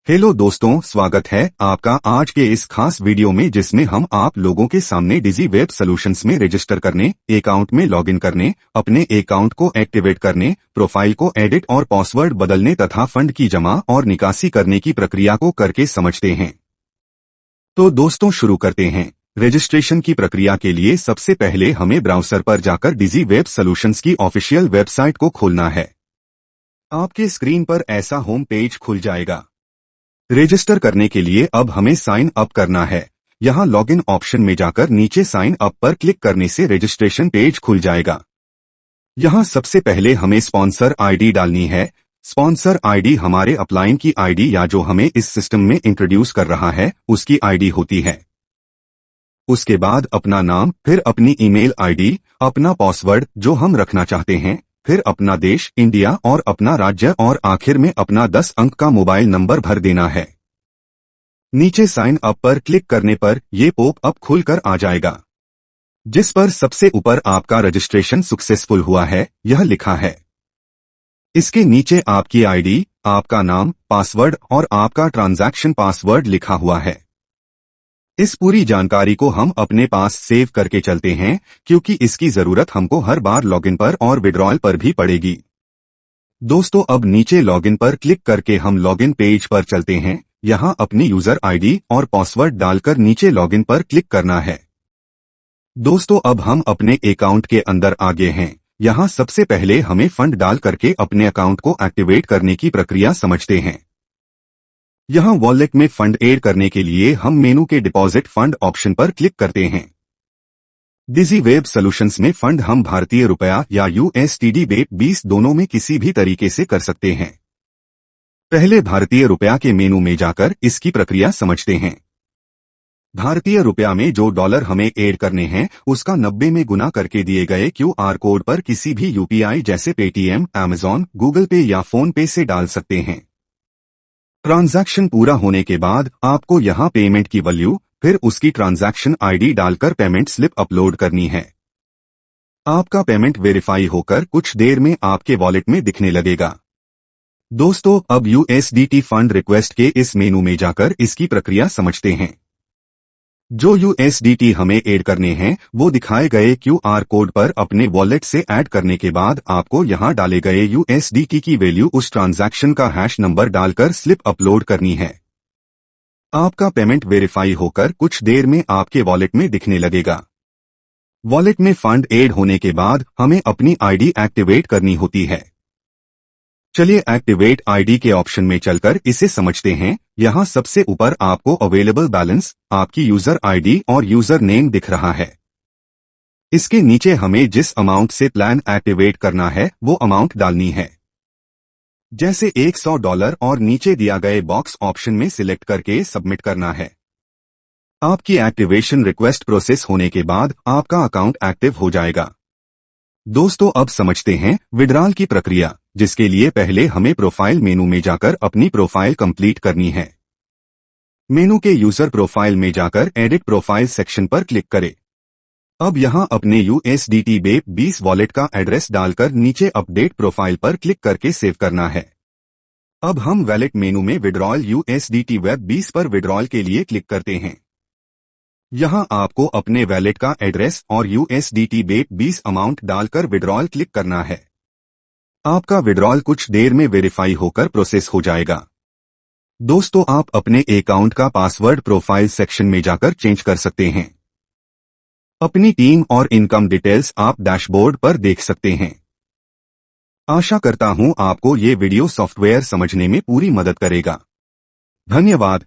Hello दोस्तों, स्वागत है आपका आज के इस खास वीडियो में जिसमें हम आप लोगों के सामने डिजी वेब सॉल्यूशंस में रजिस्टर करने, अकाउंट में लॉगिन करने, अपने अकाउंट को एक्टिवेट करने, प्रोफाइल को एडिट और पासवर्ड बदलने तथा फंड की जमा और निकासी करने की प्रक्रिया को करके समझते हैं। तो दोस्तों शुरू करते हैं। रजिस्ट्रेशन की प्रक्रिया के लिए सबसे पहले हमें ब्राउज़र पर जाकर डिजी वेब सॉल्यूशंस की ऑफिशियल वेबसाइट को खोलना है। आपके स्क्रीन पर ऐसा होम पेज खुल जाएगा। रजिस्टर करने के लिए अब हमें साइन अप करना है। यहाँ लॉगिन ऑप्शन में जाकर नीचे साइन अप पर क्लिक करने से रजिस्ट्रेशन पेज खुल जाएगा। यहाँ सबसे पहले हमें स्पॉन्सर आईडी डालनी है। स्पॉन्सर आईडी हमारे अपलाइन की आईडी या जो हमें इस सिस्टम में इंट्रोड्यूस कर रहा है उसकी आईडी होती है। उसके बाद अपना नाम, फिर अपनी ईमेल आईडी, अपना पासवर्ड जो हम रखना चाहते हैं, फिर अपना देश इंडिया और अपना राज्य और आखिर में अपना 10 अंक का मोबाइल नंबर भर देना है। नीचे साइन अप पर क्लिक करने पर ये पॉप अप खुलकर आ जाएगा, जिस पर सबसे ऊपर आपका रजिस्ट्रेशन सक्सेसफुल हुआ है यह लिखा है। इसके नीचे आपकी आईडी, आपका नाम, पासवर्ड और आपका ट्रांजैक्शन पासवर्ड लिखा हुआ है। इस पूरी जानकारी को हम अपने पास सेव करके चलते हैं क्योंकि इसकी जरूरत हमको हर बार लॉगिन पर और विड्रॉल पर भी पड़ेगी। दोस्तों अब नीचे लॉगिन पर क्लिक करके हम लॉगिन पेज पर चलते हैं। यहाँ अपनी यूजर आईडी और पासवर्ड डालकर नीचे लॉगिन पर क्लिक करना है। दोस्तों अब हम अपने अकाउंट के अंदर आ गए हैं। यहाँ सबसे पहले हमें फंड डाल करके अपने अकाउंट को एक्टिवेट करने की प्रक्रिया समझते हैं। यहाँ वॉलेट में फंड ऐड करने के लिए हम मेनू के डिपॉजिट फंड ऑप्शन पर क्लिक करते हैं। डिजी वेब सॉल्यूशंस में फंड हम भारतीय रुपया या USD वेब 20 दोनों में किसी भी तरीके से कर सकते हैं। पहले भारतीय रुपया के मेनू में जाकर इसकी प्रक्रिया समझते हैं। भारतीय रुपया में जो डॉलर हमें ऐड करने हैं उसका 90 में गुना करके दिए गए QR कोड पर किसी भी UPI जैसे पेटीएम, अमेजॉन, गूगल पे या फोन पे से डाल सकते हैं। ट्रांजैक्शन पूरा होने के बाद आपको यहाँ पेमेंट की वैल्यू, फिर उसकी ट्रांजैक्शन आईडी डालकर पेमेंट स्लिप अपलोड करनी है। आपका पेमेंट वेरीफाई होकर कुछ देर में आपके वॉलेट में दिखने लगेगा। दोस्तों अब USDT फंड रिक्वेस्ट के इस मेनू में जाकर इसकी प्रक्रिया समझते हैं। जो USDT हमें ऐड करने हैं वो दिखाए गए QR कोड पर अपने वॉलेट से ऐड करने के बाद आपको यहां डाले गए USDT की वैल्यू उस ट्रांजैक्शन का हैश नंबर डालकर स्लिप अपलोड करनी है। आपका पेमेंट वेरीफाई होकर कुछ देर में आपके वॉलेट में दिखने लगेगा। वॉलेट में फंड ऐड होने के बाद हमें अपनी आईडी एक्टिवेट करनी होती है। चलिए एक्टिवेट आईडी के ऑप्शन में चलकर इसे समझते हैं। यहाँ सबसे ऊपर आपको अवेलेबल बैलेंस, आपकी यूजर आईडी और यूजर नेम दिख रहा है। इसके नीचे हमें जिस अमाउंट से प्लान एक्टिवेट करना है वो अमाउंट डालनी है, जैसे $100 और नीचे दिया गए बॉक्स ऑप्शन में सिलेक्ट करके सबमिट करना है। आपकी एक्टिवेशन रिक्वेस्ट प्रोसेस होने के बाद आपका अकाउंट एक्टिव हो जाएगा। दोस्तों अब समझते हैं विड्रॉल की प्रक्रिया, जिसके लिए पहले हमें प्रोफाइल मेनू में जाकर अपनी प्रोफाइल कंप्लीट करनी है। मेनू के यूजर प्रोफाइल में जाकर एडिट प्रोफाइल सेक्शन पर क्लिक करें। अब यहां अपने USDT वेब 20 वॉलेट का एड्रेस डालकर नीचे अपडेट प्रोफाइल पर क्लिक करके सेव करना है। अब हम वॉलेट मेनू में विड्रॉल USDT वेब 20 पर विड्रॉल के लिए क्लिक करते हैं। यहां आपको अपने वॉलेट का एड्रेस और USDT वेब 20 अमाउंट डालकर विड्रॉल क्लिक करना है। आपका विड्रॉल कुछ देर में वेरीफाई होकर प्रोसेस हो जाएगा। दोस्तों आप अपने अकाउंट का पासवर्ड प्रोफाइल सेक्शन में जाकर चेंज कर सकते हैं। अपनी टीम और इनकम डिटेल्स आप डैशबोर्ड पर देख सकते हैं। आशा करता हूं आपको ये वीडियो सॉफ्टवेयर समझने में पूरी मदद करेगा। धन्यवाद।